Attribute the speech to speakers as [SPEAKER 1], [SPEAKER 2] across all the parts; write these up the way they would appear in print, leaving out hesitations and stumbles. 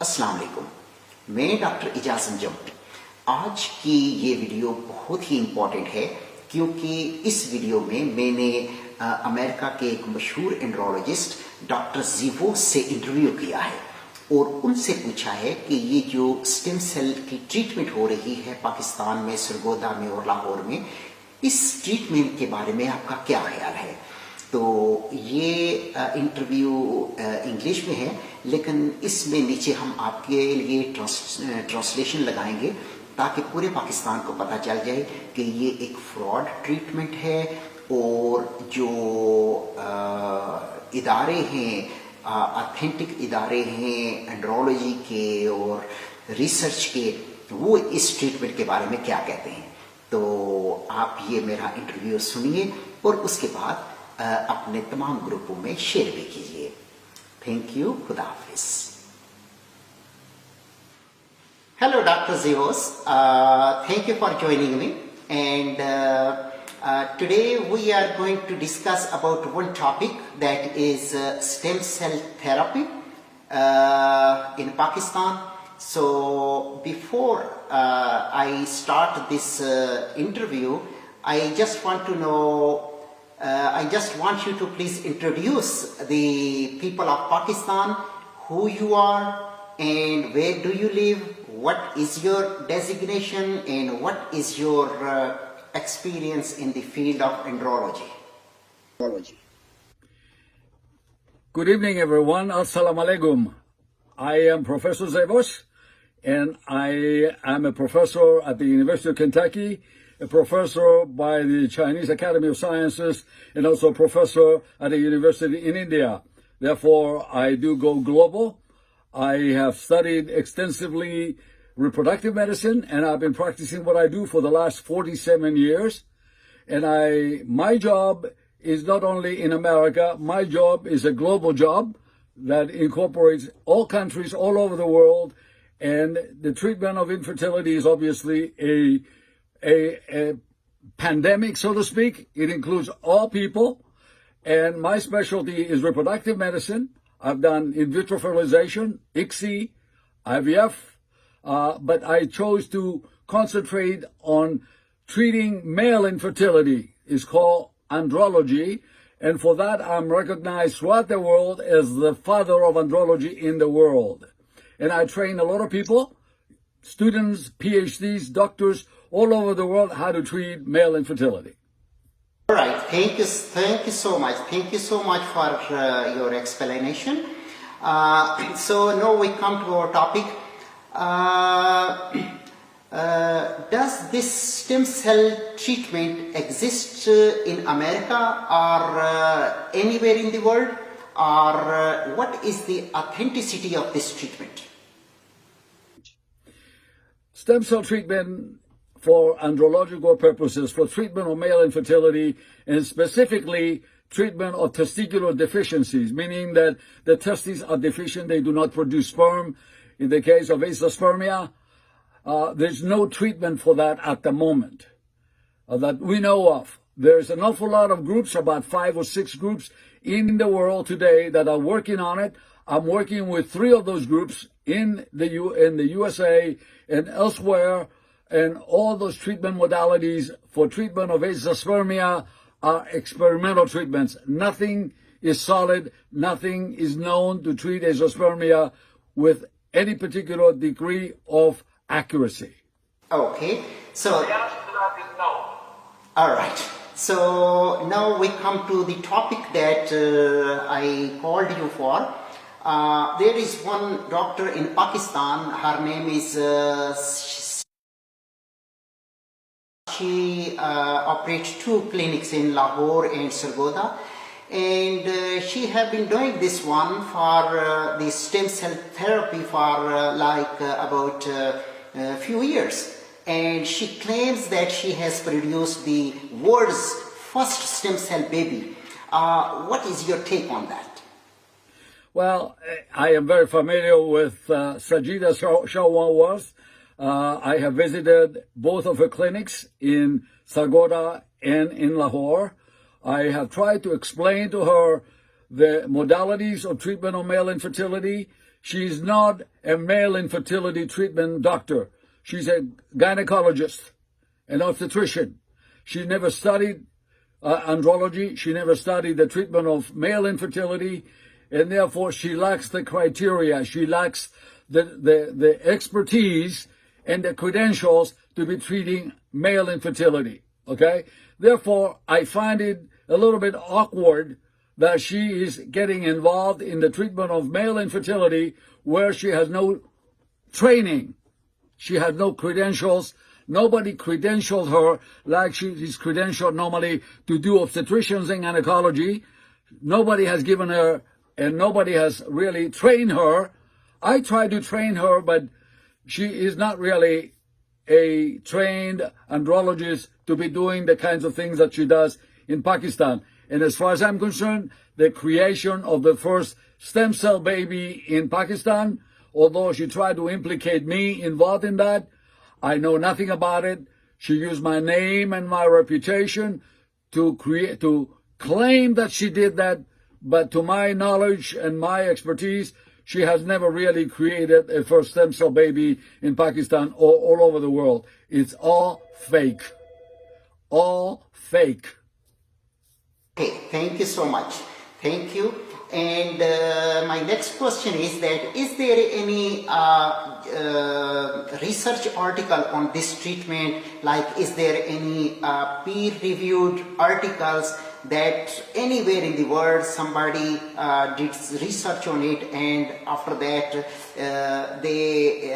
[SPEAKER 1] अस्सलाम वालेकुम। मैं डॉक्टर एजाज अंजुम। आज की ये वीडियो बहुत ही इम्पोर्टेंट है क्योंकि इस वीडियो में मैंने अमेरिका के एक मशहूर एंड्रोलॉजिस्ट डॉक्टर ज़ीवोस से इंटरव्यू किया है और उनसे पूछा है कि ये जो स्टेम सेल की ट्रीटमेंट हो रही है पाकिस्तान में, सरगोदा में और लाहौर में, इस ट्रीटमेंट के बारे में आपका क्या ख्याल है। तो ये इंटरव्यू इंग्लिश में है, लेकिन इसमें नीचे हम आपके लिए ट्रांसलेशन लगाएंगे ताकि पूरे पाकिस्तान को पता चल जाए कि ये एक फ्रॉड ट्रीटमेंट है और जो इदारे हैं, ऑथेंटिक इदारे हैं एंड्रोलॉजी के और रिसर्च के, वो इस ट्रीटमेंट के बारे में क्या कहते हैं। तो आप ये मेरा इंटरव्यू सुनिए और उसके बाद अपने तमाम ग्रुपों में शेयर भी कीजिए। थैंक यू, खुदा हाफिज। Hello, Dr. Zavos. Thank you for joining me. And today we are going to discuss about one topic, that is stem cell therapy in Pakistan. So before I start this interview, I just want to know, I just want you to please introduce the people of Pakistan, who you are and where do you live, what is your designation and what is your experience in the field of andrology.
[SPEAKER 2] Good evening, everyone. Assalamu alaikum. I am Professor Zavos, and I am a professor at the University of Kentucky, a professor by the Chinese Academy of Sciences, and also a professor at a university in India. Therefore, I do go global. I have studied extensively reproductive medicine, and I've been practicing what I do for the last 47 years. And my job is not only in America, my job is a global job that incorporates all countries all over the world. And the treatment of infertility is obviously a pandemic, so to speak. It includes all people. And my specialty is reproductive medicine. I've done in vitro fertilization, ICSI, IVF, but I chose to concentrate on treating male infertility. It's called andrology, and for that I'm recognized throughout the world as the father of andrology in the world. And I train a lot of people, students, PhDs, doctors, all over the world, how to treat male infertility.
[SPEAKER 1] All right, thank you so much. Thank you so much for your explanation. So now we come to our topic. Does this stem cell treatment exist in America or anywhere in the world, or what is the authenticity of this treatment?
[SPEAKER 2] Stem cell treatment for andrological purposes, for treatment of male infertility, and specifically treatment of testicular deficiencies, meaning that the testes are deficient, they do not produce sperm. In the case of azoospermia, there's no treatment for that at the moment that we know of. There's an awful lot of groups, about 5 or 6 groups in the world today that are working on it. I'm working with 3 of those groups in the USA and elsewhere. And all those treatment modalities for treatment of azoospermia are experimental treatments. Nothing is solid. Nothing is known to treat azoospermia with any particular degree of accuracy.
[SPEAKER 1] Okay, so
[SPEAKER 3] the answer to that is no.
[SPEAKER 1] All right. So now we come to the topic that I called you for. There is one doctor in Pakistan. Her name is. She operates 2 clinics in Lahore and Sargodha, and she have been doing this one for the stem cell therapy for about a few years, and she claims that she has produced the world's first stem cell baby. What is your take on that?
[SPEAKER 2] Well, I am very familiar with Sajida Shawawaz. I have visited both of her clinics in Sargodha and in Lahore. I have tried to explain to her the modalities of treatment of male infertility. She's not a male infertility treatment doctor. She's a gynecologist, an obstetrician. She never studied andrology. She never studied the treatment of male infertility, and therefore she lacks the criteria. She lacks the expertise and the credentials to be treating male infertility. Okay? Therefore, I find it a little bit awkward that she is getting involved in the treatment of male infertility where she has no training. She has no credentials. Nobody credentialed her like she is credentialed normally to do obstetricians and gynecology. Nobody has given her, and nobody has really trained her. I tried to train her, but she is not really a trained andrologist to be doing the kinds of things that she does in Pakistan. And as far as I'm concerned, the creation of the first stem cell baby in Pakistan, although she tried to implicate me involved in that, I know nothing about it. She used my name and my reputation to claim that she did that, but to my knowledge and my expertise, she has never really created a first stem cell baby in Pakistan or all over the world. It's all fake. All fake.
[SPEAKER 1] Okay, thank you so much. Thank you. And my next question is that, is there any research article on this treatment? Like, is there any peer-reviewed articles that anywhere in the world somebody did research on it, and after that they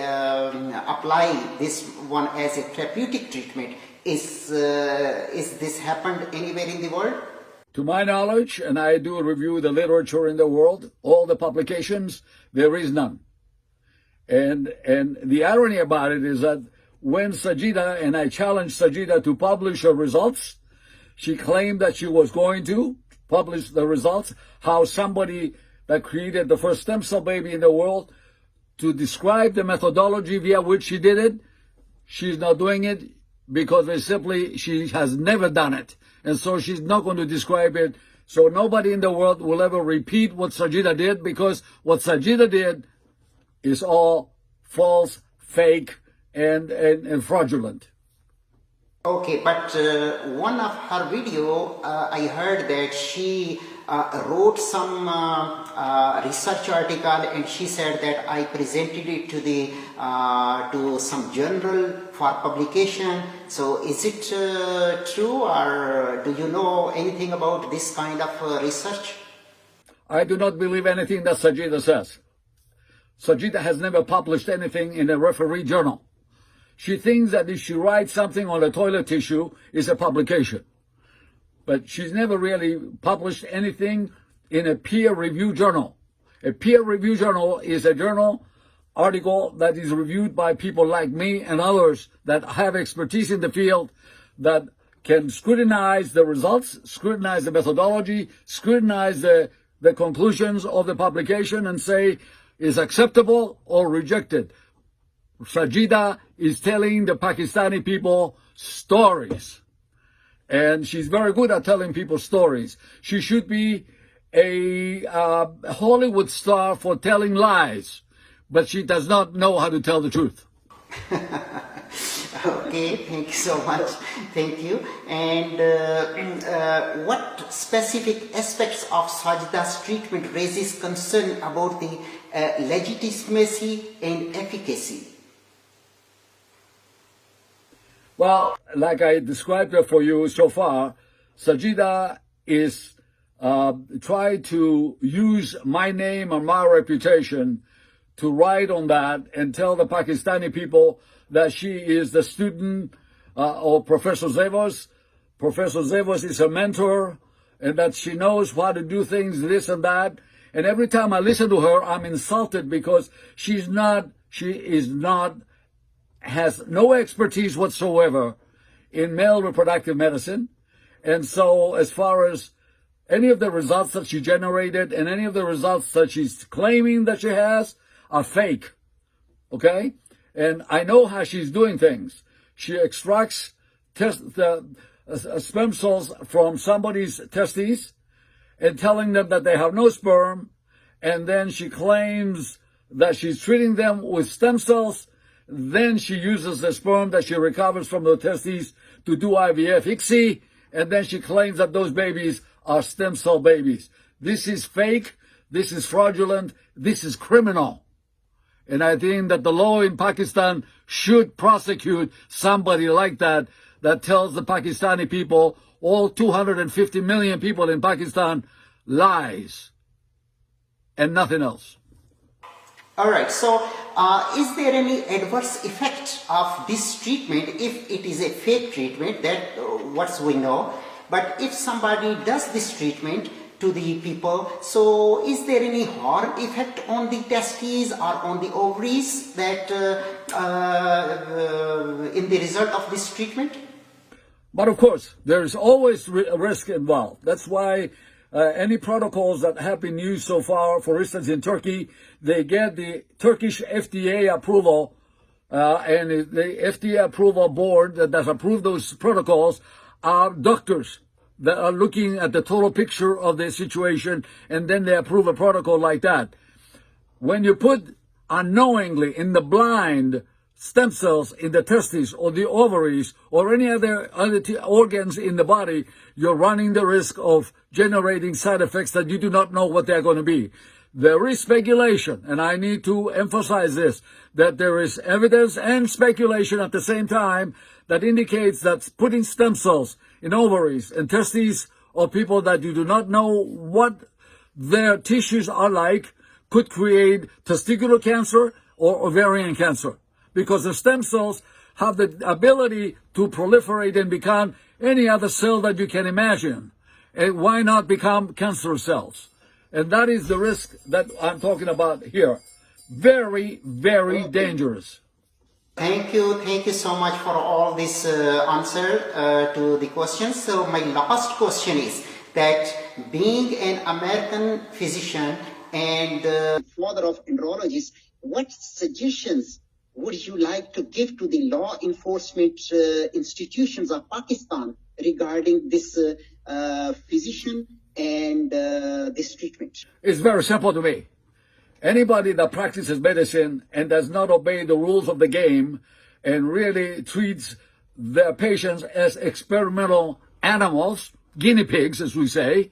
[SPEAKER 1] apply this one as a therapeutic treatment? Is this happened anywhere in the world?
[SPEAKER 2] To my knowledge, and I do review the literature in the world, all the publications, there is none. And the irony about it is that when Sajida, and I challenged Sajida to publish her results, she claimed that she was going to publish the results, how somebody that created the first stem cell baby in the world, to describe the methodology via which she did it. She's not doing it because she has never done it. And so she's not going to describe it. So nobody in the world will ever repeat what Sajida did, because what Sajida did is all false, fake, and fraudulent.
[SPEAKER 1] Okay, but one of her video, I heard that she wrote some research article, and she said that I presented it to some journal for publication. So is it true, or do you know anything about this kind of research?
[SPEAKER 2] I do not believe anything that Sajida says. Sajida has never published anything in a referee journal. She thinks that if she writes something on a toilet tissue, it's a publication. But she's never really published anything in a peer-reviewed journal. A peer-reviewed journal is a journal article that is reviewed by people like me and others that have expertise in the field, that can scrutinize the results, scrutinize the methodology, scrutinize the conclusions of the publication and say is acceptable or rejected. Sajida is telling the Pakistani people stories. And she's very good at telling people stories. She should be a Hollywood star for telling lies, but she does not know how to tell the truth.
[SPEAKER 1] Okay, thank you so much. Thank you. And what specific aspects of Sajida's treatment raises concern about the legitimacy and efficacy?
[SPEAKER 2] Well, like I described her for you so far, Sajida is trying to use my name and my reputation to write on that and tell the Pakistani people that she is the student of Professor Zavos. Professor Zavos is her mentor, and that she knows how to do things, this and that. And every time I listen to her, I'm insulted because she has no expertise whatsoever in male reproductive medicine. And so as far as any of the results that she generated and any of the results that she's claiming that she has are fake. Okay? And I know how she's doing things. She extracts sperm cells from somebody's testes and telling them that they have no sperm. And then she claims that she's treating them with stem cells. Then she uses the sperm that she recovers from the testes to do IVF ICSI, and then she claims that those babies are stem cell babies. This is fake. This is fraudulent. This is criminal. And I think that the law in Pakistan should prosecute somebody like that, that tells the Pakistani people, all 250 million people in Pakistan, lies and nothing else.
[SPEAKER 1] All right. So, is there any adverse effect of this treatment if it is a fake treatment? That what we know. But if somebody does this treatment to the people, so is there any harm effect on the testes or on the ovaries that in the result of this treatment?
[SPEAKER 2] But of course, there's always a risk involved. That's why any protocols that have been used so far, for instance, in Turkey, they get the Turkish FDA approval, and the FDA approval board that has approved those protocols are doctors that are looking at the total picture of the situation, and then they approve a protocol like that. When you put unknowingly in the blind stem cells in the testes or the ovaries or any other organs in the body, you're running the risk of generating side effects that you do not know what they're going to be. There is speculation, and I need to emphasize this, that there is evidence and speculation at the same time that indicates that putting stem cells in ovaries and testes of people that you do not know what their tissues are like could create testicular cancer or ovarian cancer, because the stem cells have the ability to proliferate and become any other cell that you can imagine. And why not become cancer cells? And that is the risk that I'm talking about here. Very, very dangerous.
[SPEAKER 1] Thank you so much for all this answer to the questions. So my last question is that being an American physician and father of andrologists, what suggestions would you like to give to the law enforcement institutions of Pakistan regarding this physician and this treatment?
[SPEAKER 2] It's very simple to me. Anybody that practices medicine and does not obey the rules of the game and really treats their patients as experimental animals, guinea pigs, as we say,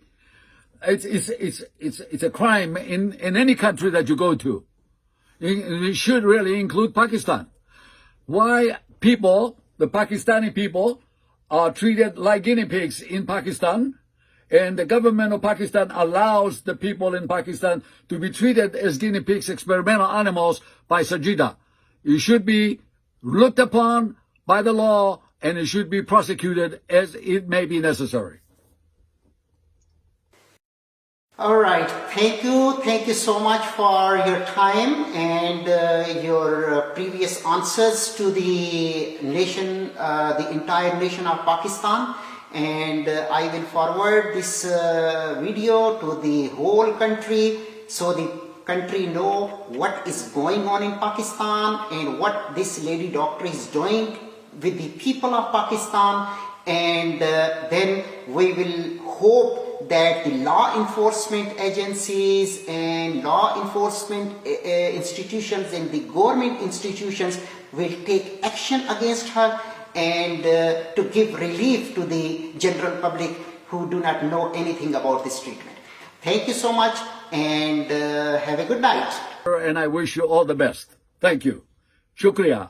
[SPEAKER 2] it's a crime in any country that you go to. It should really include Pakistan. Why people, the Pakistani people, are treated like guinea pigs in Pakistan, and the government of Pakistan allows the people in Pakistan to be treated as guinea pigs, experimental animals, by Sajida. It should be looked upon by the law, and it should be prosecuted as it may be necessary.
[SPEAKER 1] All right. Thank you so much for your time and your previous answers to the nation, the entire nation of Pakistan. And I will forward this video to the whole country so the country know what is going on in Pakistan and what this lady doctor is doing with the people of Pakistan. And then we will hope that the law enforcement agencies and law enforcement institutions and the government institutions will take action against her and to give relief to the general public who do not know anything about this treatment. Thank you so much and have a good night.
[SPEAKER 2] And I wish you all the best. Thank you. Shukriya.